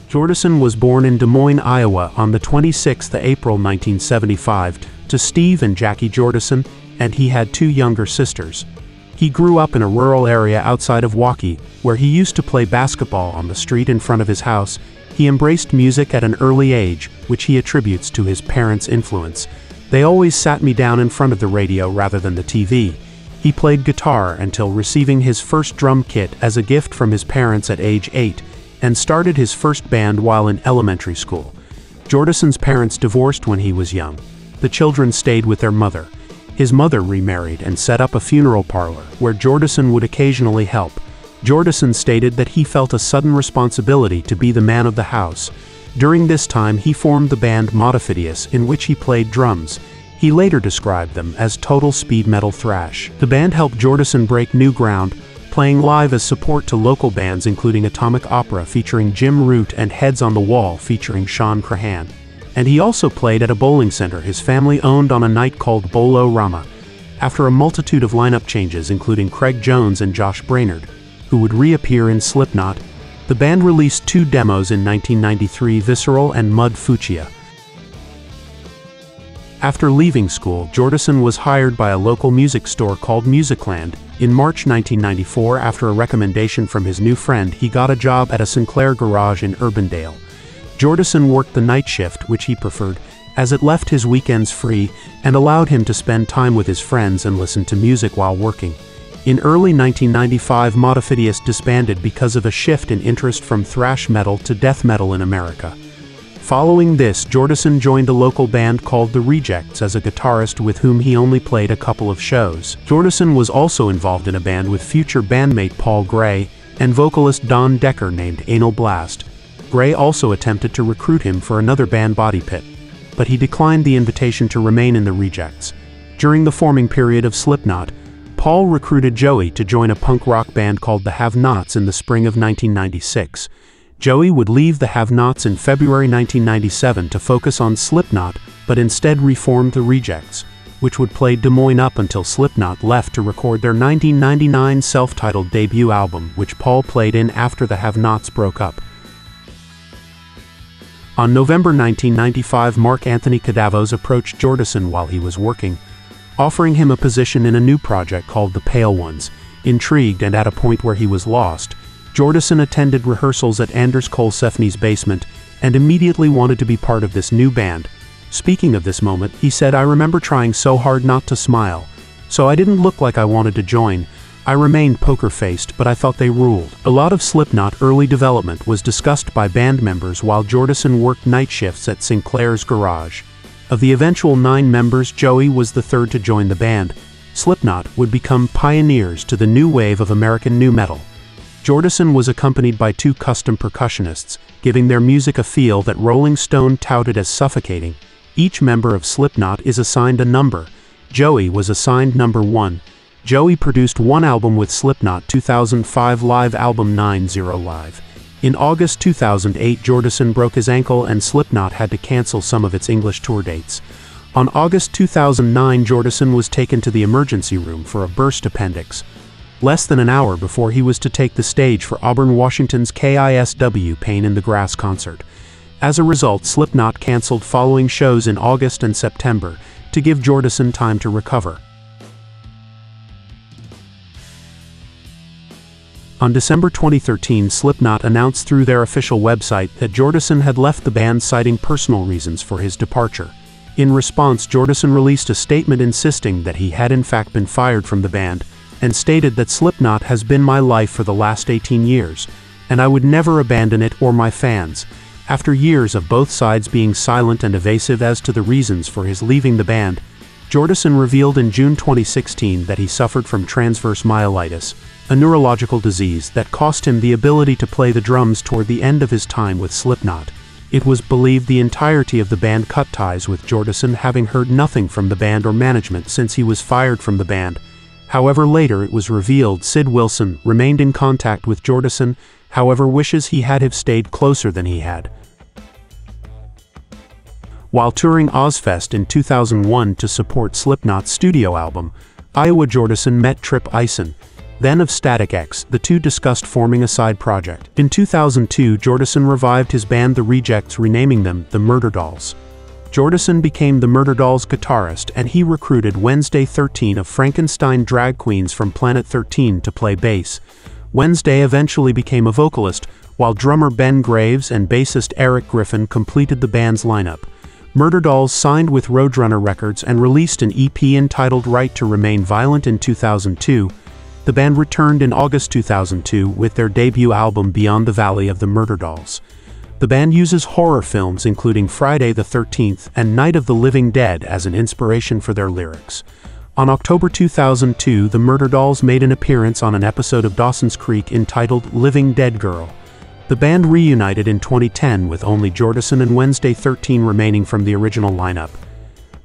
Jordison was born in Des Moines, Iowa on the 26th of April 1975 to Steve and Jackie Jordison, and he had 2 younger sisters. He grew up in a rural area outside of Waukee, where he used to play basketball on the street in front of his house. He embraced music at an early age, which he attributes to his parents' influence. They always sat me down in front of the radio rather than the TV. He played guitar until receiving his first drum kit as a gift from his parents at age 8, and started his first band while in elementary school. Jordison's parents divorced when he was young. The children stayed with their mother. His mother remarried and set up a funeral parlor, where Jordison would occasionally help. Jordison stated that he felt a sudden responsibility to be the man of the house. During this time he formed the band Modifidious, in which he played drums. He later described them as total speed metal thrash. The band helped Jordison break new ground, playing live as support to local bands including Atomic Opera featuring Jim Root and Heads on the Wall featuring Shawn Crahan. And he also played at a bowling center his family owned on a night called Bowl O Rama. After a multitude of lineup changes including Craig Jones and Josh Brainard, who would reappear in Slipknot, the band released 2 demos in 1993, Visceral and Mud Fuchia. After leaving school, Jordison was hired by a local music store called Musicland. In March 1994, after a recommendation from his new friend, he got a job at a Sinclair garage in Urbandale. Jordison worked the night shift, which he preferred, as it left his weekends free and allowed him to spend time with his friends and listen to music while working. In early 1995, Modifidious disbanded because of a shift in interest from thrash metal to death metal in America. Following this, Jordison joined a local band called The Rejects as a guitarist with whom he only played a couple of shows. Jordison was also involved in a band with future bandmate Paul Gray and vocalist Don Decker named Anal Blast. Gray also attempted to recruit him for another band, Body Pit, but he declined the invitation to remain in The Rejects. During the forming period of Slipknot, Paul recruited Joey to join a punk rock band called the Have-Nots in the spring of 1996. Joey would leave the Have-Nots in February 1997 to focus on Slipknot, but instead reformed The Rejects, which would play Des Moines up until Slipknot left to record their 1999 self-titled debut album, which Paul played in after the Have-Nots broke up. On November 1995, Mark Anthony Cadavos approached Jordison while he was working, offering him a position in a new project called The Pale Ones. Intrigued and at a point where he was lost, Jordison attended rehearsals at Anders Colsefni's basement and immediately wanted to be part of this new band. Speaking of this moment, he said, "I remember trying so hard not to smile, so I didn't look like I wanted to join. I remained poker-faced, but I thought they ruled." A lot of Slipknot early development was discussed by band members while Jordison worked night shifts at Sinclair's garage. Of the eventual 9 members, Joey was the third to join the band. Slipknot would become pioneers to the new wave of American nu metal. Jordison was accompanied by 2 custom percussionists, giving their music a feel that Rolling Stone touted as suffocating. Each member of Slipknot is assigned a number. Joey was assigned number 1. Joey produced 1 album with Slipknot, 2005 live album 90 Live. In August 2008, Jordison broke his ankle and Slipknot had to cancel some of its English tour dates. On August 2009, Jordison was taken to the emergency room for a burst appendix, less than an hour before he was to take the stage for Auburn, Washington's KISW Pain in the Grass concert. As a result, Slipknot canceled following shows in August and September to give Jordison time to recover. On December 2013, Slipknot announced through their official website that Jordison had left the band citing personal reasons for his departure. In response, Jordison released a statement insisting that he had in fact been fired from the band, and stated that Slipknot has been my life for the last 18 years, and I would never abandon it or my fans. After years of both sides being silent and evasive as to the reasons for his leaving the band, Jordison revealed in June 2016 that he suffered from transverse myelitis, a neurological disease that cost him the ability to play the drums toward the end of his time with Slipknot. It was believed the entirety of the band cut ties with Jordison, having heard nothing from the band or management since he was fired from the band. However, later it was revealed Sid Wilson remained in contact with Jordison, however wishes he had have stayed closer than he had. While touring Ozzfest in 2001 to support Slipknot's studio album, Iowa Jordison met Tripp Eisen. then of Static X. The two discussed forming a side project. In 2002, Jordison revived his band The Rejects, renaming them the Murderdolls. Jordison became the Murderdolls guitarist, and he recruited Wednesday 13 of Frankenstein Drag Queens from Planet 13 to play bass. Wednesday eventually became a vocalist, while drummer Ben Graves and bassist Eric Griffin completed the band's lineup. Murderdolls signed with Roadrunner Records and released an EP entitled Right to Remain Violent in 2002. The band returned in August 2002 with their debut album Beyond the Valley of the Murderdolls. The band uses horror films including Friday the 13th and Night of the Living Dead as an inspiration for their lyrics. On October 2002, the Murderdolls made an appearance on an episode of Dawson's Creek entitled Living Dead Girl. The band reunited in 2010 with only Jordison and Wednesday 13 remaining from the original lineup.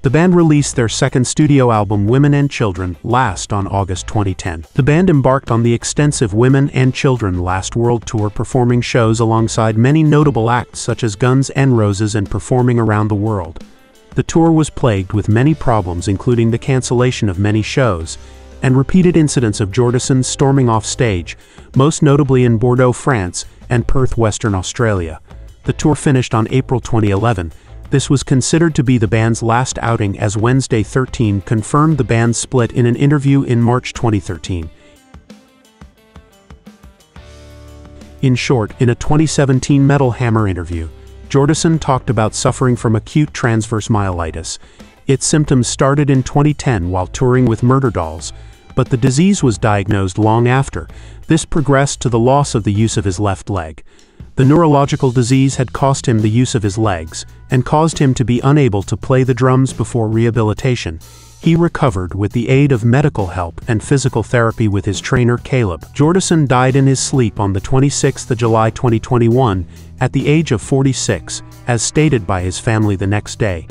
The band released their second studio album Women and Children Last on August 2010. The band embarked on the extensive Women and Children Last World Tour, performing shows alongside many notable acts such as Guns N' Roses and performing around the world. The tour was plagued with many problems, including the cancellation of many shows and repeated incidents of Jordison storming off stage, most notably in Bordeaux, France, and Perth, Western Australia. The tour finished on April 2011. This was considered to be the band's last outing, as Wednesday 13 confirmed the band's split in an interview in March 2013. In short, in a 2017 Metal Hammer interview, Jordison talked about suffering from acute transverse myelitis. Its symptoms started in 2010 while touring with Murderdolls, but the disease was diagnosed long after. This progressed to the loss of the use of his left leg. The neurological disease had cost him the use of his legs, and caused him to be unable to play the drums before rehabilitation. He recovered with the aid of medical help and physical therapy with his trainer Caleb. Jordison died in his sleep on the 26th of July 2021, at the age of 46, as stated by his family the next day.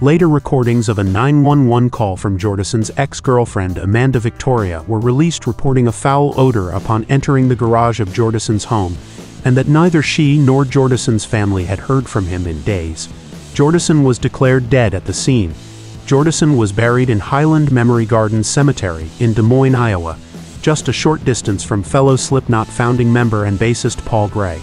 Later recordings of a 911 call from Jordison's ex-girlfriend Amanda Victoria were released, reporting a foul odor upon entering the garage of Jordison's home, and that neither she nor Jordison's family had heard from him in days. Jordison was declared dead at the scene. Jordison was buried in Highland Memory Gardens Cemetery in Des Moines, Iowa, just a short distance from fellow Slipknot founding member and bassist Paul Gray.